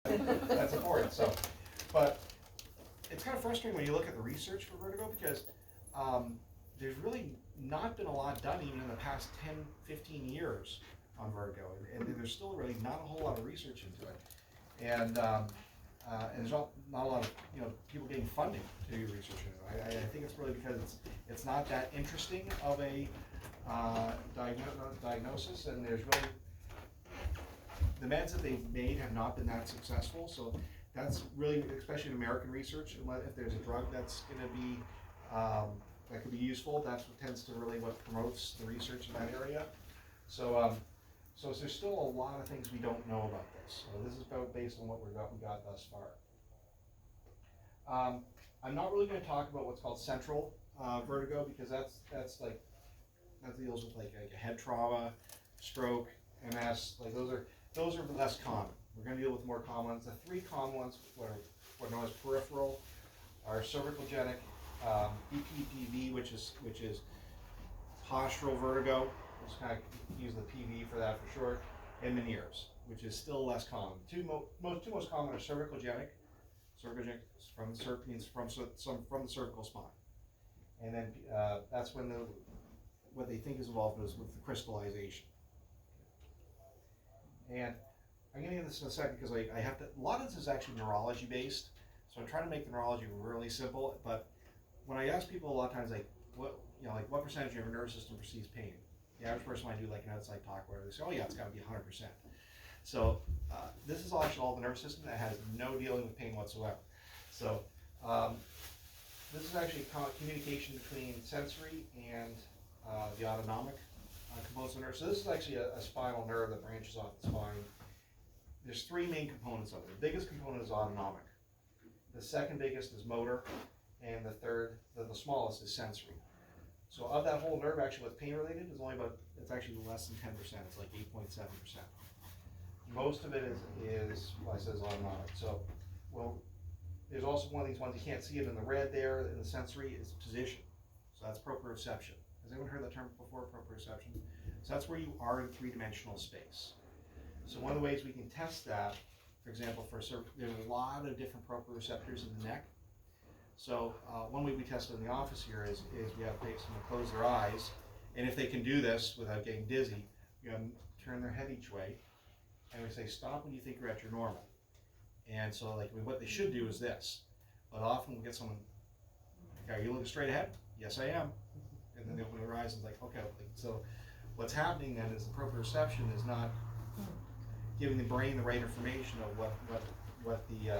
That's important. So, but it's kind of frustrating when you look at the research for vertigo because there's really not been a lot done even in the past 10, 15 years on vertigo, and there's still really not a whole lot of research into it, and there's not a lot of people getting funding to do research into it. I think it's really because it's not that interesting of a diagnosis, and there's really the meds that they've made have not been that successful. So that's really, especially in American research, if there's a drug that's going to be that could be useful, that's what tends to really what promotes the research in that area. So so there's still a lot of things we don't know about this. So this is about based on what we got thus far. I'm not really going to talk about what's called central vertigo because that deals with like a head trauma, stroke, MS. Like those are less common. We're going to deal with more common ones. The three common ones, what are known as peripheral, are cervicogenic, BPPV, which is postural vertigo. We'll just kind of use the PV for that for short, and Meniere's, which is still less common. Two most common are cervicogenic. Cervicogenic from the cervical spine, and then that's when what they think is involved is with the crystallization. And I'm going to get this in a second because I have to. A lot of this is actually neurology based, so I'm trying to make the neurology really simple. But when I ask people a lot of times, like what percentage of your nervous system perceives pain? The average person might do like an outside talk where they say, oh yeah, it's got to be 100%. So this is actually all the nervous system that has no dealing with pain whatsoever. So this is actually communication between sensory and the autonomic components of the nerve. So this is actually a spinal nerve that branches off the spine. There's three main components of it. The biggest component is autonomic. The second biggest is motor, and the third, the smallest, is sensory. So of that whole nerve, actually, what's pain related is it's actually less than 10%. It's like 8.7%. Most of it is well, I says autonomic. So, there's also one of these ones you can't see it in the red there. In the sensory is position. So that's proprioception. Has anyone heard that term before? Proprioception. So that's where you are in three-dimensional space. So one of the ways we can test that, for example, there's a lot of different proprioceptors in the neck. So one way we test it in the office here is we have someone close their eyes, and if they can do this without getting dizzy, you turn their head each way, and we say stop when you think you're at your normal. And so what they should do is this, but often we'll get someone, okay, are you looking straight ahead? Yes, I am. And then they open their eyes and it's like, okay, so what's happening then is the proprioception is not giving the brain the right information of what the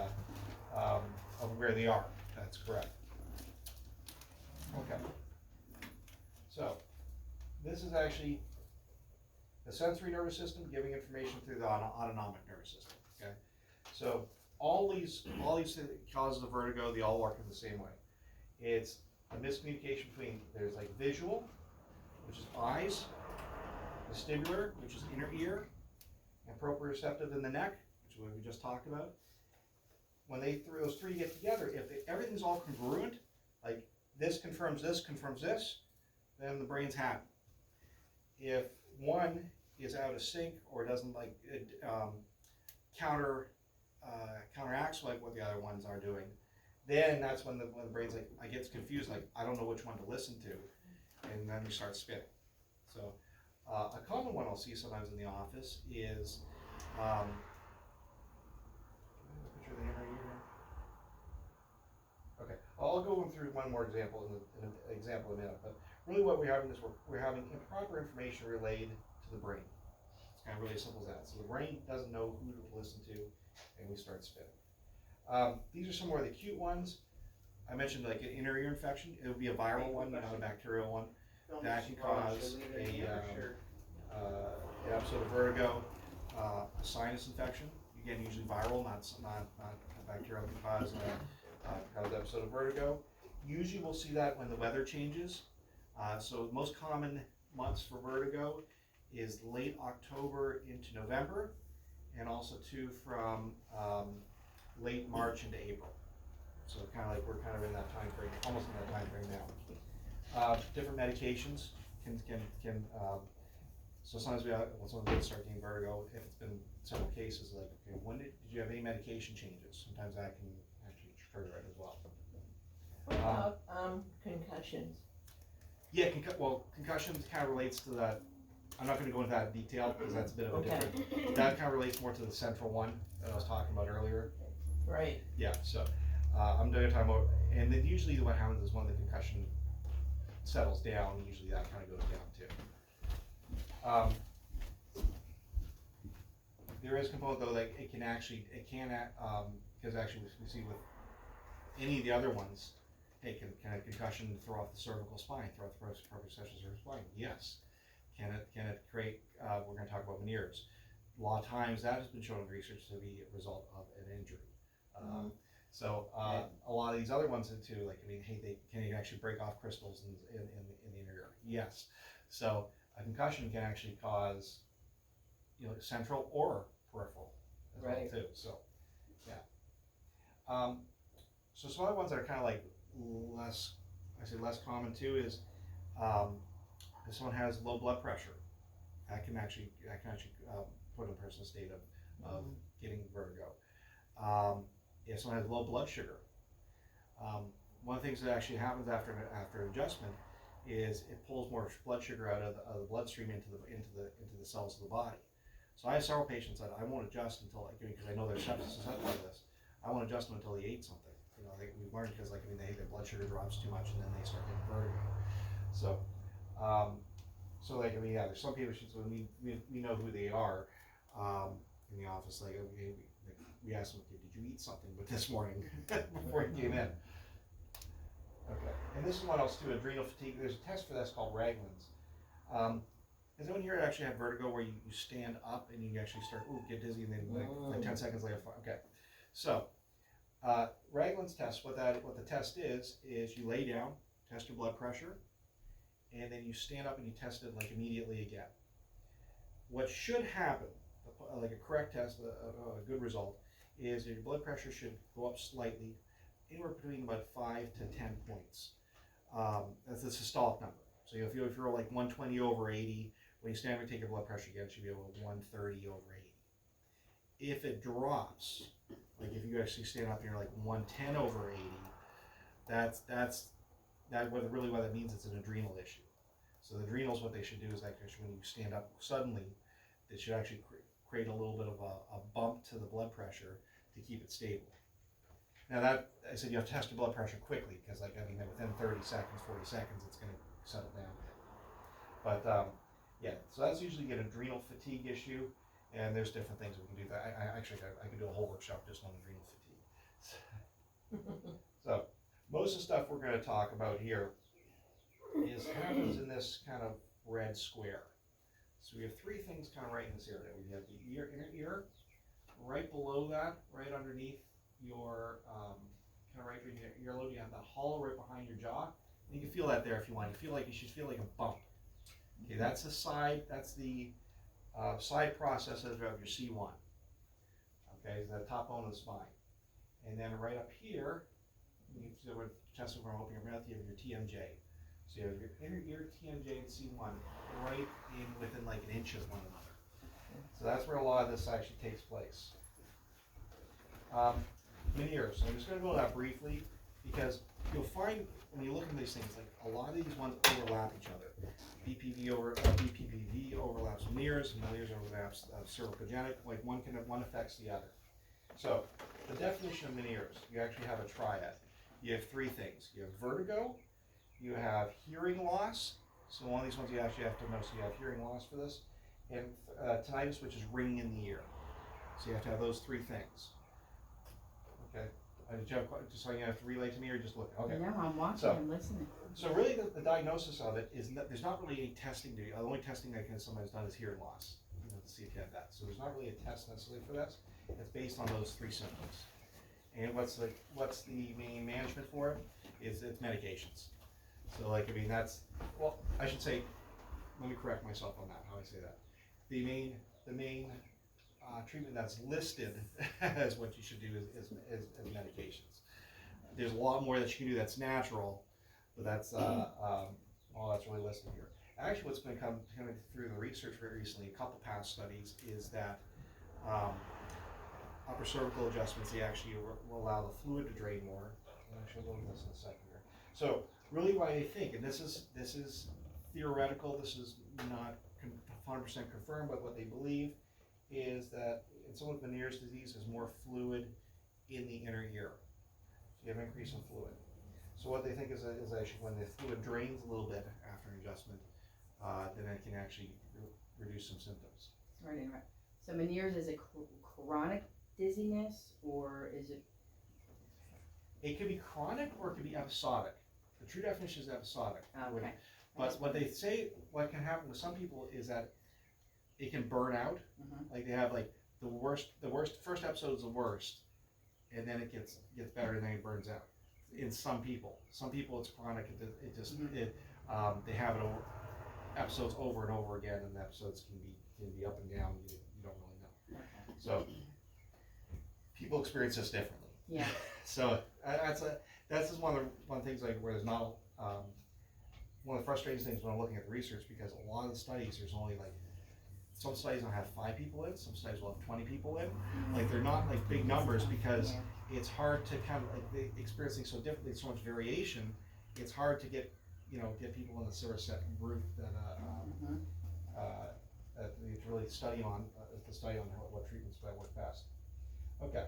of where they are. That's correct. Okay. So this is actually the sensory nervous system giving information through the autonomic nervous system. Okay. So all these causes of vertigo, they all work in the same way. It's a miscommunication between there's like visual, which is eyes, vestibular, which is inner ear, and proprioceptive in the neck, which is what we just talked about. When those three get together, if everything's all congruent, like this confirms this, then the brain's happy. If one is out of sync or doesn't counteracts like what the other ones are doing, then that's when the brain's like, I get confused, like I don't know which one to listen to, and then we start spinning. So a common one I'll see sometimes in the office is picture the inner ear. Okay, I'll go through one more example in an example in a minute, but really what we're having is we're having improper information relayed to the brain. It's kind of really as simple as that. So the brain doesn't know who to listen to, and we start spinning. These are some more of the acute ones. I mentioned like an inner ear infection. It would be a viral one, not a bacterial one. That can cause an episode of vertigo, a sinus infection. Again, usually viral, not bacterial, can cause an episode of vertigo. Usually we'll see that when the weather changes. So the most common months for vertigo is late October into November, and also too from late March into April. So kind of like we're kind of in that time frame, almost in that time frame now. Different medications can So sometimes someone start getting vertigo, if it's been several cases, like, okay, did you have any medication changes? Sometimes that can actually trigger it as well. What about concussions? Yeah, concussions kind of relates to that. I'm not going to go into that in detail because that's a bit of a different. That kind of relates more to the central one that I was talking about earlier. Right. Yeah, so I'm going to talk about, and then usually what happens is when the concussion settles down, usually that kind of goes down too. There is a component though that it can because actually we see with any of the other ones, hey, can a concussion throw off the cervical spine, throw off the proprioception cervical spine? Yes. Can it create, we're going to talk about veneers. A lot of times that has been shown in research to be a result of an injury. So a lot of these other ones too, like, I mean, hey, can you actually break off crystals in the inner ear? Yes. So a concussion can actually cause, central or peripheral as well too. So, yeah. So some other ones that are kind of like less common too is if someone has low blood pressure, that can actually put a person in a state of getting vertigo. If someone has low blood sugar, one of the things that actually happens after adjustment is it pulls more blood sugar out of the bloodstream into the cells of the body. So I have several patients that I won't adjust until, because I know they're susceptible to this. I won't adjust them until they ate something. We've learned because their blood sugar drops too much and then they start getting vertigo. So, there's some patients when we know who they are in the office. Like, okay, we ask them, okay, did you eat something this morning before you came in? Okay, and this is one else too, adrenal fatigue. There's a test for this called Ragland's. Has anyone here actually had vertigo where you stand up and you actually start, get dizzy, and then like 10 seconds later, okay. So, Ragland's test, what the test is you lay down, test your blood pressure, and then you stand up and you test it like immediately again. What should happen, like a correct test, a good result, is that your blood pressure should go up slightly, anywhere between about 5 to 10 points. That's the systolic number. So if you're like 120 over 80, when you stand up and take your blood pressure again, it should be about 130 over 80. If it drops, like if you actually stand up and you're like 110 over 80, what that means, it's an adrenal issue. So the adrenals, what they should do is actually when you stand up suddenly, they should actually create a little bit of a bump to the blood pressure to keep it stable. Now that, I said you have to test your blood pressure quickly because within 30 seconds, 40 seconds, it's going to settle down a bit. But so that's usually an adrenal fatigue issue, and there's different things we can do. I can do a whole workshop just on adrenal fatigue. So most of the stuff we're going to talk about here happens in this kind of red square. So we have three things kind of right in this area. We have the inner ear, right below that, right underneath your kind of right in your earlobe. You have that hollow right behind your jaw. And you can feel that there if you want. You should feel like a bump. Okay, that's the side. That's the side processes of your C1. Okay, so the top bone of the spine. And then right up here, we're testing from opening your mouth. You have your TMJ. So you have your inner ear, TMJ, and C1 right within like an inch of one another. So that's where a lot of this actually takes place. Veneers. So I'm just going to go over that briefly because you'll find when you look at these things, like a lot of these ones overlap each other. BPPV overlaps veneers, and veneers overlaps cervicogenic. Like one affects the other. So the definition of veneers, you actually have a triad. You have three things. You have vertigo, you have hearing loss. So one of these ones you actually have to know. So you have hearing loss for this, and tinnitus, which is ringing in the ear. So you have to have those three things. Okay. Did you have just so you have to relay to me, or just look? Okay. No, I'm watching and listening. So really, the diagnosis of it is there's not really any testing to do. The only testing that somebody's done is hearing loss, to see if you have that. So there's not really a test necessarily for this. It's based on those three symptoms. And what's the main management for it? It's medications. So I should say, let me correct myself on that. How I say that. The main treatment that's listed as what you should do is medications. There's a lot more that you can do that's natural, but that's all that's really listed here. actually what's been coming through the research very recently, a couple past studies, is that upper cervical adjustments, they actually will allow the fluid to drain more. Actually, we'll look at this in a second here. So really what I think, and this is theoretical, this is not 100% confirmed, but what they believe is that in someone with Meniere's disease, there's more fluid in the inner ear. So you have an increase in fluid. So what they think is actually when the fluid drains a little bit after an adjustment, then it can actually reduce some symptoms. Sorry to interrupt. So Meniere's is a chronic dizziness, or is it? It could be chronic or it could be episodic. The true definition is episodic. Okay. But what they say, what can happen with some people is that it can burn out. Mm-hmm. Like they have like the worst first episode is the worst, and then it gets better and then it burns out. In some people it's chronic. It just they have it episodes over and over again, and the episodes can be up and down. You don't really know. Okay. So people experience this differently. Yeah. So that's just one of the things like where there's not one of the frustrating things when I'm looking at the research, because a lot of the studies there's only like some studies will have 5 people in, some studies will have 20 people in. Like they're not like big numbers because it's hard to kind of like they experiencing so differently, so much variation. It's hard to get people in the sort of set group that that we really study on to study on what treatments might work best. Okay.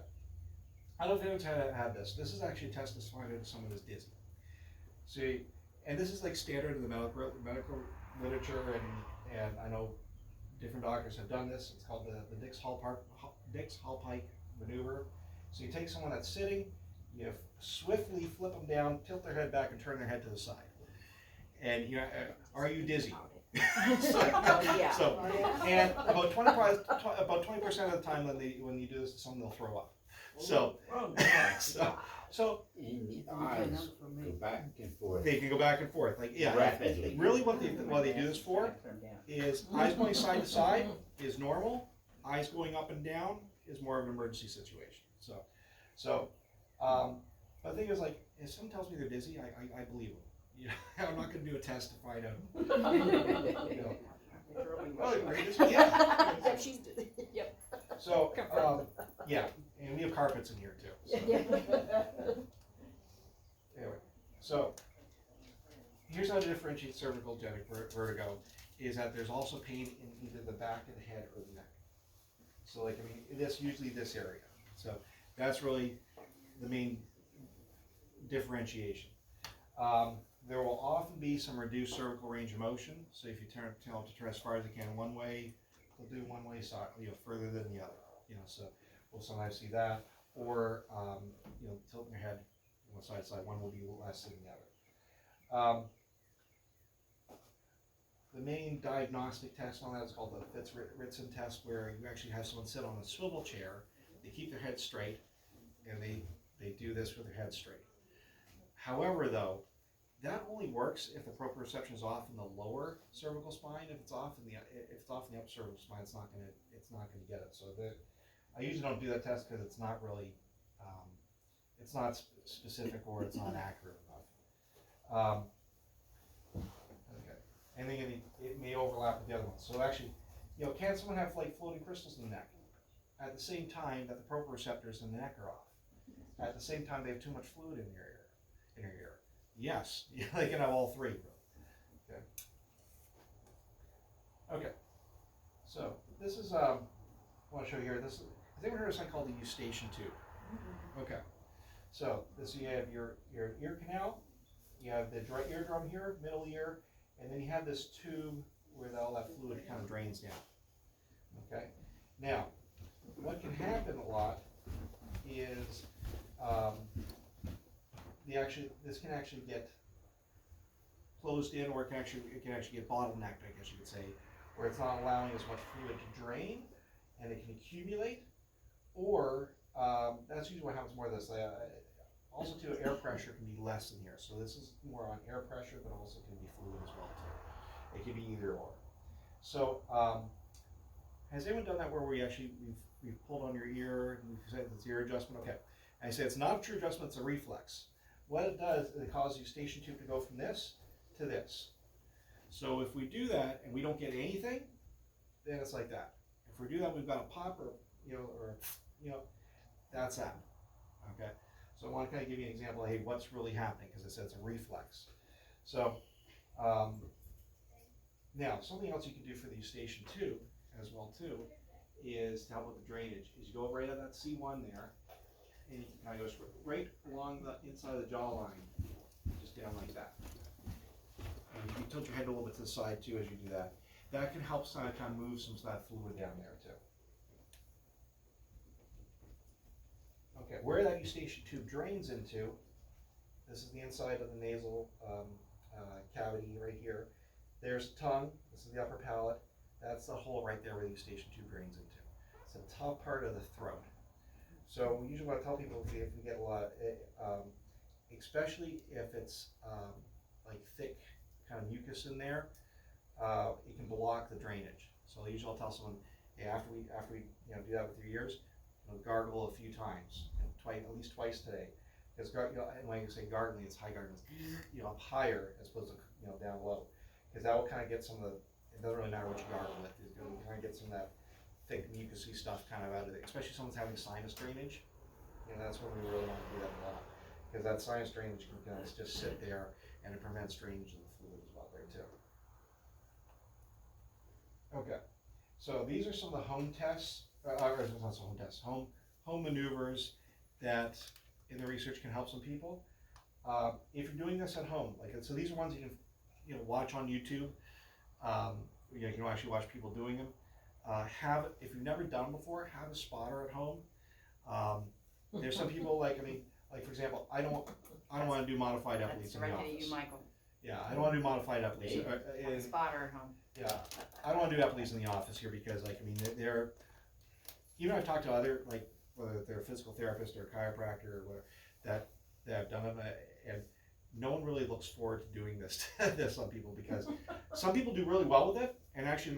I don't know if anyone's had this. This is actually a test to find out if someone is dizzy. See, and this is like standard in the medical literature, and I know different doctors have done this. It's called the Dix-Hallpike maneuver. So you take someone that's sitting, you swiftly flip them down, tilt their head back, and turn their head to the side. And are you dizzy? And about 20% of the time when you do this, someone will throw up. So And the eyes go back and forth. they can go back and forth, like Rapidly. Really, what they do this for is eyes going side to side is normal. Eyes going up and down is more of an emergency situation. So the thing is, like, if someone tells me they're dizzy, I believe them. I'm not going to do a test to find out. Yep, she's, yep. So and we have carpets in here too. So. Anyway, so here's how to differentiate cervical vertigo, is that there's also pain in either the back of the head or the neck. So like, usually this area. So that's really the main differentiation. There will often be some reduced cervical range of motion. So if you tell them to turn as far as they can one way, they'll do one way side, further than the other. So we'll sometimes see that, or tilting your head one side to side. One will be less than the other. The main diagnostic test on that is called the Fitz-Ritson test, where you actually have someone sit on a swivel chair. They keep their head straight, and they do this with their head straight. However, though, that only works if the proprioception is off in the lower cervical spine. If it's off in the upper cervical spine, it's not gonna get it. So I usually don't do that test because it's not really it's not specific, or it's not accurate enough. Okay, and then it may overlap with the other ones. So actually, can someone have like floating crystals in the neck at the same time that the proprioceptors in the neck are off? At the same time, they have too much fluid in your ear. Yes, they can have all three. Okay. Okay. So this is I want to show you here. Has anyone heard of something called the eustachian tube? Okay. So you have your ear canal. You have the eardrum here, middle ear, and then you have this tube where all that fluid kind of drains down. Okay. Now, what can happen a lot is this can actually get closed in, or it can actually get bottlenecked, I guess you could say, where it's not allowing as much fluid to drain, and it can accumulate, or that's usually what happens more of this. Also, too, air pressure can be less in here. So this is more on air pressure, but also can be fluid as well too. It can be either or. So has anyone done that where we've pulled on your ear and we've said it's ear adjustment? Okay. And I say it's not a true adjustment, it's a reflex. What it does is it causes your eustachian tube to go from this to this. So if we do that and we don't get anything, then it's like that. If we do that, we've got a pop or that's that. Okay. So I want to kind of give you an example of hey, what's really happening because it says it's a reflex. So now something else you can do for the Eustachian tube as well too is to help with the drainage. Is you go right at that C1 there, and you can kind of go right along the inside of the jawline, just down like that. And you can tilt your head a little bit to the side too as you do that. That can help kind of move some of that fluid down there too. Okay, where that Eustachian tube drains into, this is the inside of the nasal cavity right here. There's the tongue, this is the upper palate, that's the hole right there where the Eustachian tube drains into. It's the top part of the throat. So we usually want to tell people if we get a lot, especially if it's like thick kind of mucus in there, it can block the drainage. So usually I'll tell someone, hey, after we do that with your ears, gargle a few times, and at least twice today. Because and when you say gargling, it's high gargling, up higher as opposed to down low, because that will kind of get some of the. It doesn't really matter what you gargle with. You're going to get some of that thick mucousy stuff kind of out of it. Especially if someone's having sinus drainage, that's when we really want to do that a lot, because that sinus drainage can kind of just sit there and it prevents drainage of the fluid as well there too. Okay, so these are some of the home tests. Home maneuvers that in the research can help some people. If you're doing this at home, so these are ones you can watch on YouTube. You can actually watch people doing them. If you've never done them before, have a spotter at home. There's some people like for example, I don't want to do modified epilepsy in the That's office. to you, Michael. Yeah, I don't want to do modified epilepsy. Spotter at home. Yeah, I don't want to do epilepsy in the office here because they're even I've talked to other whether they're a physical therapist or a chiropractor or whatever that have done them, and no one really looks forward to doing this on people because some people do really well with it, and actually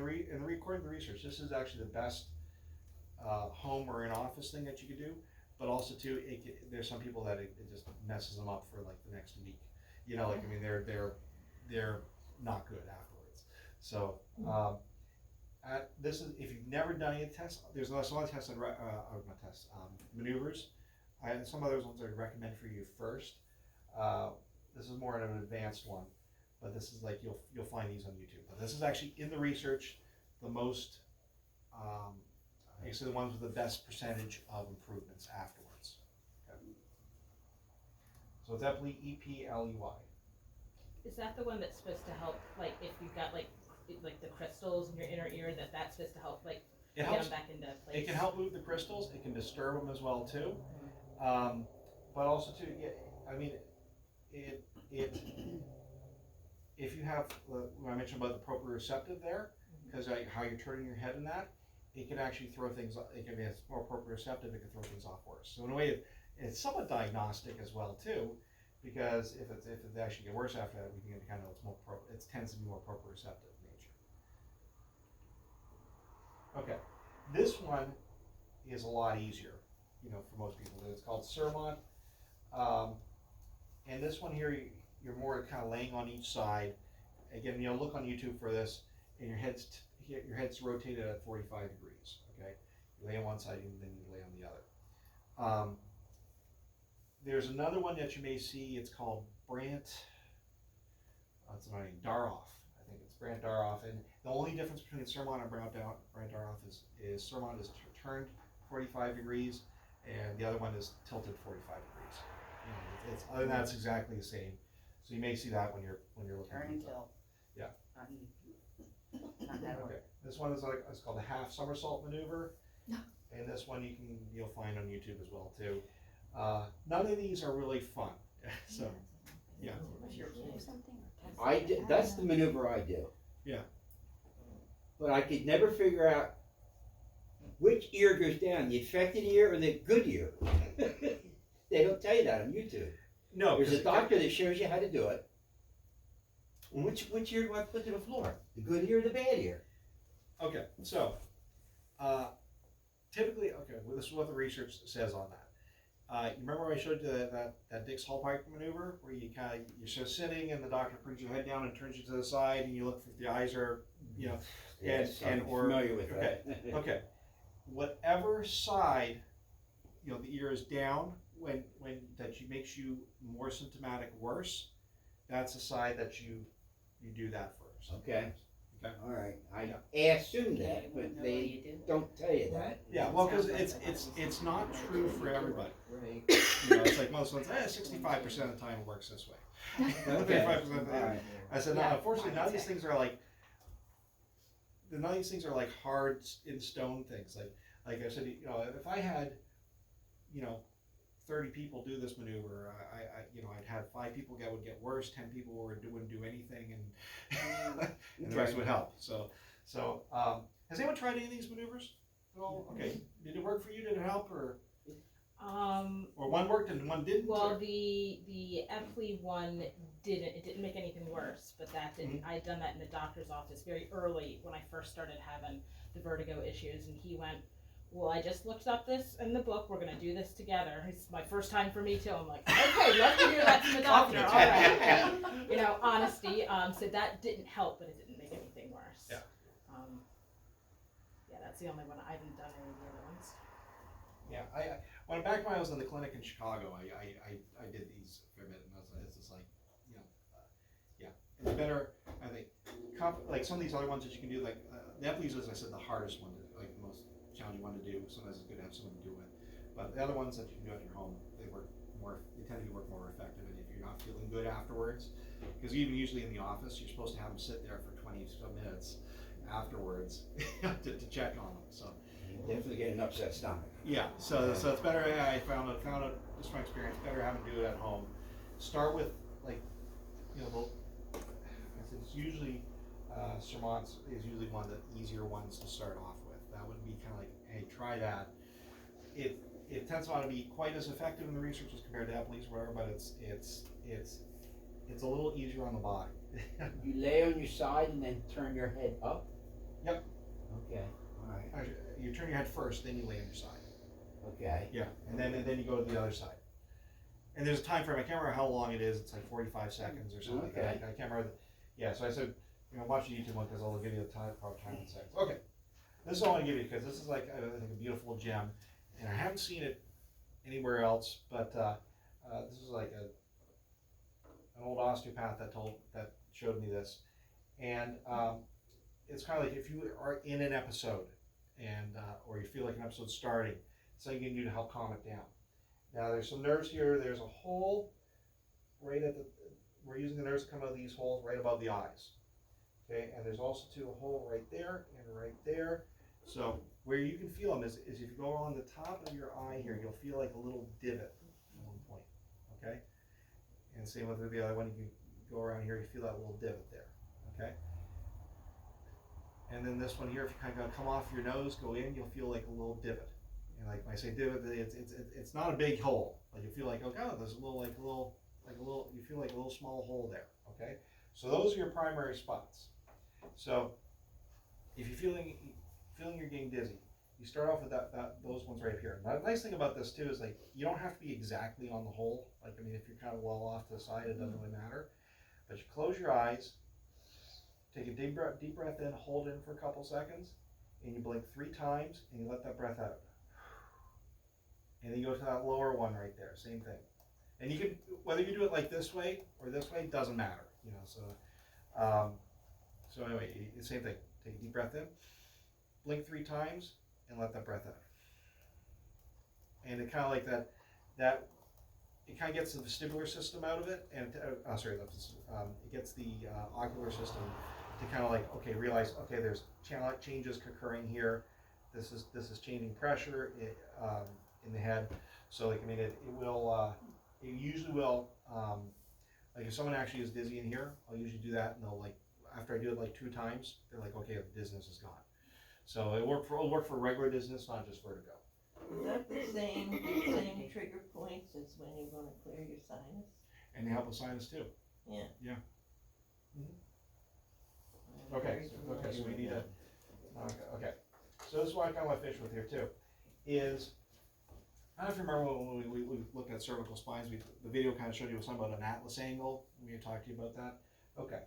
according to the research, this is actually the best home or in office thing that you could do. But also too, there's some people that it just messes them up for the next week. They're not good afterwards. So this is if you've never done any tests. There's some other tests maneuvers. Some other ones I recommend for you first. This is more of an advanced one, but this is you'll find these on YouTube. But this is actually in the research the most. Actually, the ones with the best percentage of improvements afterwards. Okay. So it's EPLEY. Is that the one that's supposed to help, if you've got the crystals in your inner ear, that's supposed to help It get helps. them back into place? It can help move the crystals. It can disturb them as well too. But also too, if you have when I mentioned about the proprioceptive there, because how you're turning your head in that, it can actually throw things. It can be more proprioceptive. It can throw things off worse. So in a way, it's somewhat diagnostic as well too, because if it actually get worse after that, we can get kind of it tends to be more proprioceptive in nature. Okay, this one is a lot easier, for most people. It's called Sermont, and this one here, you're more kind of laying on each side. Again, look on YouTube for this, and your head's rotated at 45 degrees. Okay, you lay on one side and then you lay on the other. There's another one that you may see. It's called Brandt. It's not name, Daroff. I think it's Brandt Daroff. And the only difference between Sermont and Brandt Daroff is Sermont is turned 45 degrees, and the other one is tilted 45 degrees. Other than that, it's exactly the same. So you may see that when you're looking. Turn and tilt. Yeah. Not that Okay. This one is it's called a half somersault maneuver, and this one you'll find on YouTube as well too. None of these are really fun. So yeah. That's the maneuver I do. Yeah. But I could never figure out which ear goes down, the affected ear or the good ear. They don't tell you that on YouTube. No, There's a doctor that shows you how to do it. Which ear do I put to the floor? The good ear or the bad ear? Okay, so typically, well, this is what the research says on that. You remember when I showed you that Dick's Hall Pike maneuver where you're just sitting and the doctor brings your head down and turns you to the side and you look if the eyes are, you know, Yes, and I'm or familiar with okay, that. okay, whatever side, you know, the ear is down when that makes you more symptomatic worse, that's the side that you do that first. Okay. Okay. All right. I Yeah. assume Yeah, that, you but wouldn't know what they you do. don't tell you that. Yeah, well, because it's not true for everybody. Right. You know, it's like most ones, 65% of the time it works this way. Okay. 35% of the All time. right. I said, Yeah, no, unfortunately, none of these okay. things are like, none of these things are like hard in stone things. Like I said, you know, if I had, you know, 30 people do this maneuver, you know, I'd have 5 people would get worse, 10 people wouldn't do anything, and, and the rest Okay. would help. So, has anyone tried any of these maneuvers at all? Okay, did it work for you? Did it help, or one worked and one didn't? Well, or? the Epley one didn't. It didn't make anything worse, but that didn't. I had done that in the doctor's office very early when I first started having the vertigo issues, and he went, "Well, I just looked up this in the book. We're gonna do this together." It's my first time for me too. I'm like, "Okay, love to hear that from the doctor." All right, you know, honesty. So that didn't help, but it didn't make anything worse. Yeah. Yeah, that's the only one. I haven't done any of the other ones. Yeah, when back when I was in the clinic in Chicago, I did these a fair bit, and it's just like, you know, yeah, it's better, I think, like some of these other ones that you can do, like, the Epley's, as I said, the hardest one, like the most challenging one to do, sometimes it's good to have someone to do it, but the other ones that you can do at your home, they tend to work more effective, and if you're not feeling good afterwards, because even usually in the office, you're supposed to have them sit there for 20 some minutes afterwards to check on them, so. You definitely get an upset stomach. Yeah, so it's better. I found it just from experience. Better having to do it at home. Start with, like, you know, I said it's usually Sermont's is usually one of the easier ones to start off with. That would be kind of like, hey, try that. It tends not to be quite as effective in the research as compared to Epley's, whatever, but it's a little easier on the body. You lay on your side and then turn your head up? Yep. Okay, all right. Actually, you turn your head first, then you lay on your side. Okay. Yeah, and then you go to the other side. And there's a time frame. I can't remember how long it is. It's like 45 seconds or something like that. Okay. I can't remember. Yeah, so I said, you know, watch the YouTube one because I'll give you the proper time in seconds. Okay, this is all I give you because this is like, I think, a beautiful gem, and I haven't seen it anywhere else. But this is like an old osteopath that showed me this, and it's kind of like if you are in an episode, and or you feel like an episode's starting, something you can do to help calm it down. Now there's some nerves here. There's a hole right at we're using the nerves to come out of these holes right above the eyes. Okay, and there's also a hole right there and right there. So where you can feel them is if you go along the top of your eye here, you'll feel like a little divot at one point. Okay, and same with the other one. You go around here, you feel that little divot there. Okay. And then this one here, if you kind of come off your nose, go in, you'll feel like a little divot. And like when I say divot, it's not a big hole. Like you feel like, oh god, there's a little, you feel like a little small hole there. Okay, so those are your primary spots. So if you're feeling you're getting dizzy, you start off with those ones right here. Now, the nice thing about this too is like you don't have to be exactly on the hole. Like, I mean, if you're kind of well off to the side, it doesn't really matter. But you close your eyes. Take a deep breath in, hold in for a couple seconds, and you blink 3 times, and you let that breath out. And then you go to that lower one right there, same thing. And you can, whether you do it like this way or this way, doesn't matter, you know. So anyway, same thing. Take a deep breath in, blink 3 times, and let that breath out. And it kind of like that. It kind of gets the vestibular system out of it, and it gets the ocular system to kind of like, okay, realize, okay, there's changes occurring here. This is changing pressure in the head. So like, I mean, it usually will, like if someone actually is dizzy in here, I'll usually do that, and they'll like, after I do it like 2 times, they're like, okay, the dizziness is gone. So it'll work for regular dizziness, not just vertigo. Is that the same trigger points as when you're going to clear your sinus? And they help with sinus too. Yeah. Yeah. I'm Okay, very so we familiar need with okay. So this is what I kind of want to finish with here too, is I don't know if you remember when we looked at cervical spines, the video kind of showed you something about an atlas angle. We had talked to you about that. Okay,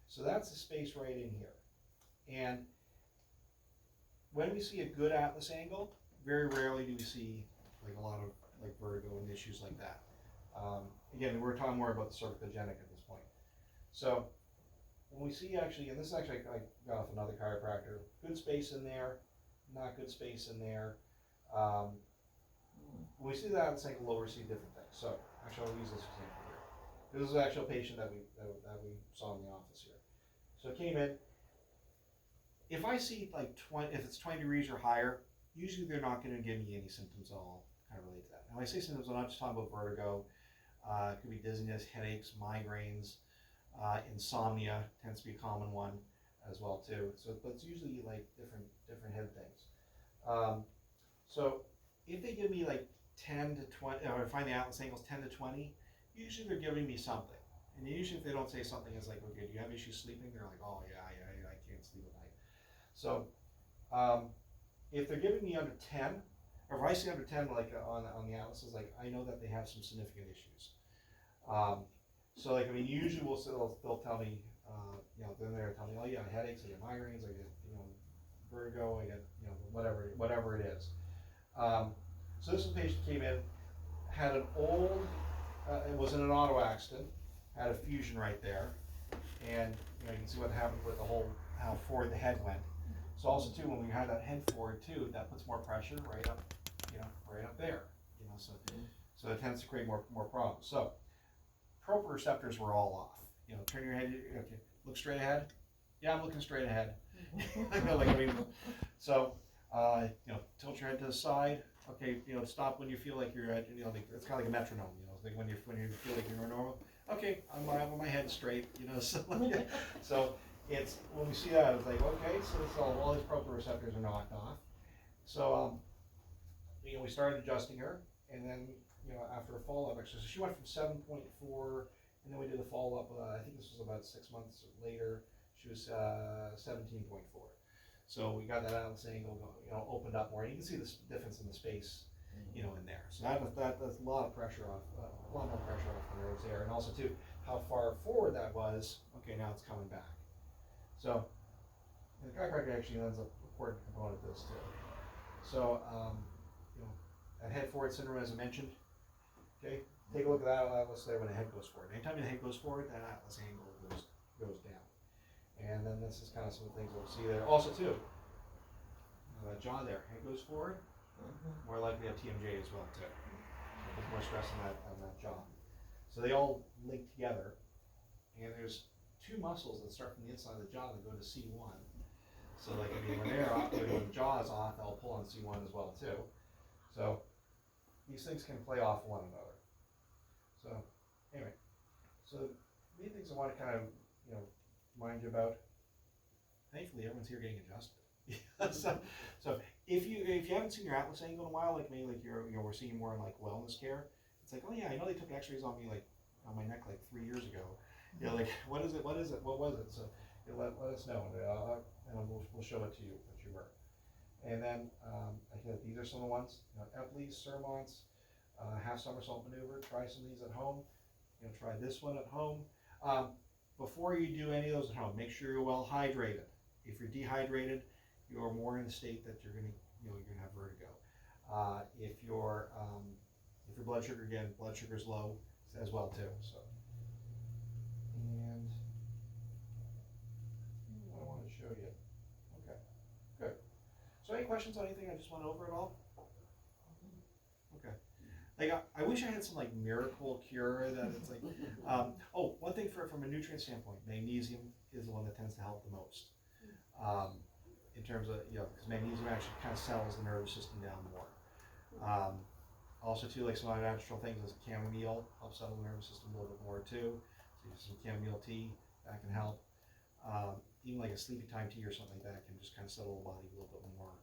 so that's the space right in here. And when we see a good atlas angle, very rarely do we see like a lot of like vertigo and issues like that. Again, we're talking more about the cervicogenic at this point. So when we see actually, and this is actually I got off another chiropractor, good space in there, not good space in there. When we see that atlas angle low, we see different things. So actually, I'll use this example here. This is actually a patient that we saw in the office here. So it came in. If I see like 20, if it's 20 degrees or higher, usually they're not going to give me any symptoms at all kind of related to that. And when I say symptoms, I'm not just talking about vertigo. It could be dizziness, headaches, migraines, insomnia tends to be a common one as well too. So, but it's usually like different head things. So if they give me like 10 to 20, or I find the atlas angles 10 to 20, usually they're giving me something. And usually if they don't say something, it's like, okay, do you have issues sleeping? They're like, oh yeah, I can't sleep at night. So if they're giving me under 10, or if I see under 10 like on the atlases, like I know that they have some significant issues. So like, I mean, usually they'll tell me, then they're telling me, oh yeah, headaches, I get migraines, I get, vertigo, I get, whatever it is. So this patient came in, had an old, it was in an auto accident, had a fusion right there, and you can see what happened with the whole, how forward the head went. So also too, when we have that head forward too, that puts more pressure right up, right up there, so it tends to create more problems. So proprioceptors were all off. Turn your head, okay, look straight ahead. Yeah, I'm looking straight ahead. So, tilt your head to the side. Okay, stop when you feel like you're at, it's kind of like a metronome. Like when you feel like you're normal. Okay, my head straight. So it's when we see that, it's like, okay, so it's all these proprioceptors are knocked off. So we started adjusting her, and then after a follow-up exercise, so she went from 7.4, and then we did a follow-up. I think this was about 6 months later. She was 17.4. So we got that atlas angle, opened up more. And you can see the difference in the space, in there. So that's a lot of pressure off, a lot more pressure off the nerves there, and also too how far forward that was. Okay, now it's coming back. So the chiropractor actually ends up an important component of this too. So that head forward syndrome, as I mentioned. Okay, take a look at that atlas there when the head goes forward. Anytime the head goes forward, that atlas angle goes down. And then this is kind of some of the things we'll see there. Also too, that jaw there, head goes forward, more likely have TMJ as well too. So there's more stress on that jaw. So they all link together, and there's two muscles that start from the inside of the jaw that go to C1. So like, when they're off, when the jaw is off, they'll pull on C1 as well too. So these things can play off one another. So anyway, so the main things I want to kind of remind you about. Thankfully, everyone's here getting adjusted. so if you haven't seen your atlas angle in a while, like maybe like we're seeing more in like wellness care. It's like, oh yeah, I know they took X-rays on me like on my neck like 3 years ago. Like what is it? What was it? So let us know, and we'll show it to you what you were. And then these are some of the ones, Epley's, Sermonts, half somersault maneuver. Try some of these at home. Try this one at home. Before you do any of those at home, make sure you're well hydrated. If you're dehydrated, you're more in the state that you're gonna have vertigo. If your blood sugar is low as well too. So, and what I wanted to show you. Okay, good. So, any questions on anything I just went over at all? Okay. Like I wish I had some like miracle cure that it's like. One thing from a nutrient standpoint, magnesium is the one that tends to help the most. In terms of because magnesium actually kind of settles the nervous system down more. Also too, like some other natural things as chamomile helps settle the nervous system a little bit more too. So some chamomile tea that can help. Even like a sleepy time tea or something like that can just kind of settle the body a little bit more.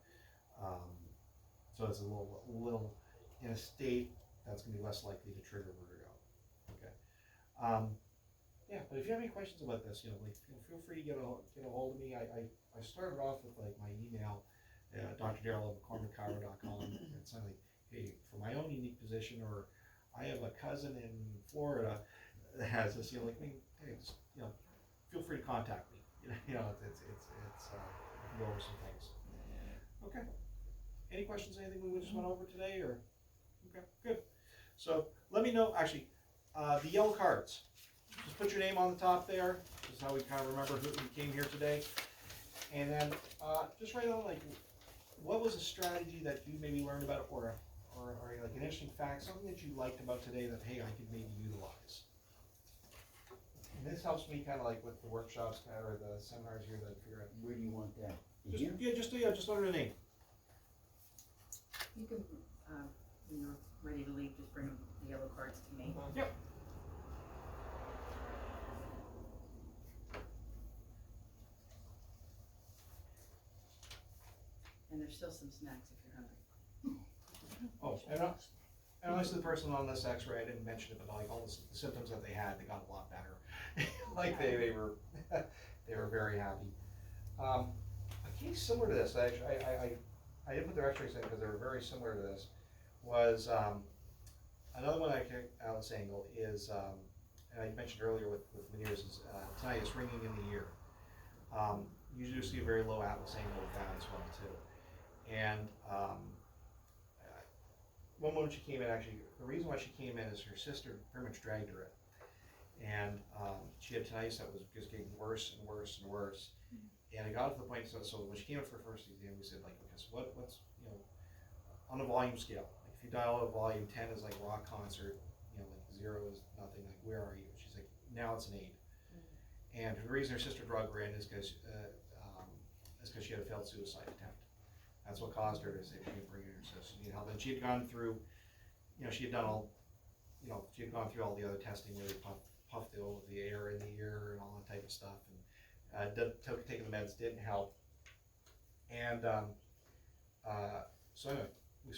So it's a little in a state that's going to be less likely to trigger vertigo. Okay. But if you have any questions about this, feel free to get a hold of me. I started off with like my email, drdarrell@mccormickchiro.com. It's like hey, for my own unique position, or I have a cousin in Florida that has this, like, I mean, hey, just, feel free to contact me. We can go over some things. Okay. Any questions, anything we just went over today, or? Okay, good. So let me know, actually, the yellow cards. Just put your name on the top there. This is how we kind of remember who came here today. And then just write down, like, what was a strategy that you maybe learned about, or like an interesting fact, something that you liked about today that, hey, I could maybe utilize. And this helps me kind of like with the workshops or the seminars here that figure out. Where do you want that? Just under the name. You can, when you're ready to leave, just bring the yellow cards to me. Yep. And there's still some snacks if you're hungry. Oh, and honestly, the person on this X-ray, I didn't mention it, but like all the symptoms that they had, they got a lot better. Like they were very happy. A case similar to this, actually, I didn't put their X-rays in because they were very similar to this. Was another one I took Alice Angle is, and I mentioned earlier with veneers, is tinnitus, ringing in the ear. Usually you see a very low atlas angle with that as well too. And one moment she came in, actually, the reason why she came in is her sister pretty much dragged her in. And she had tinnitus that was just getting worse and worse and worse. And it got to the point, so when she came in for her first exam, we said, like, okay, so what's, on a volume scale, like if you dial out a volume, 10 is like rock concert, like 0 is nothing, like where are you? She's like, now it's an 8. And the reason her sister drug her in is because she had a failed suicide attempt. That's what caused her to say she didn't bring in her sister. And she had gone through, she had done all, she had gone through all the other testing where they puffed the air in the ear and all that type of stuff. And taking the meds didn't help. And so anyway, we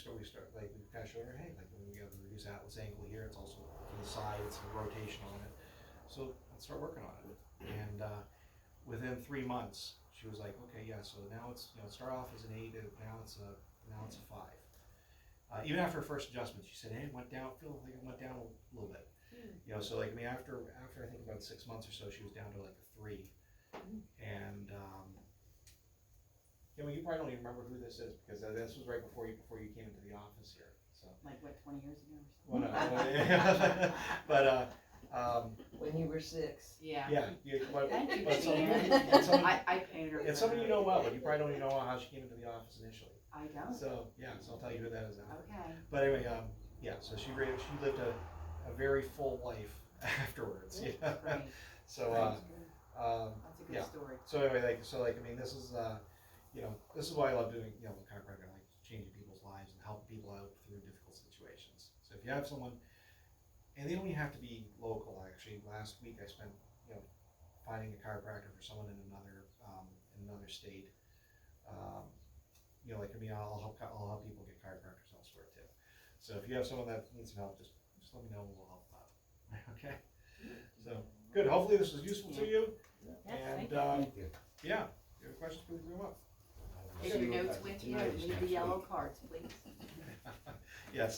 kind of showed her, hey, like when we have the reduced atlas angle here, it's also to the side, it's a rotation on it. So let's start working on it. And within 3 months, she was like, okay, yeah. So now it's start off as an 8, now it's a 5. Even after her first adjustment, she said, hey, it went down. Feel like it went down a little bit. So like after I think about 6 months or so, she was down to like a 3. And you probably don't even remember who this is because this was right before you came into the office here. So Like what, 20 years ago or well, something? no, but When you were 6. Yeah. But Thank you, but Jan. I painted her. it's somebody you know well, but you probably don't even know how she came into the office initially. I don't. So so I'll tell you who that is now. Okay. But anyway, so she lived a very full life afterwards. Great. So That's a good yeah. story. So anyway, I mean, this is this is why I love doing chiropractic. I like changing people's lives and helping people out through difficult situations. So if you have someone, and they don't even have to be local. Actually, last week I spent finding a chiropractor for someone in another state. Like I mean, I'll help people get chiropractors elsewhere too. So if you have someone that needs some help, just let me know and we'll help them out. Okay. So good. Hopefully this was useful to you. Yes, And Thank you. yeah, if you have questions, please bring them up. Take your notes with you and leave the yellow cards, please. Yes.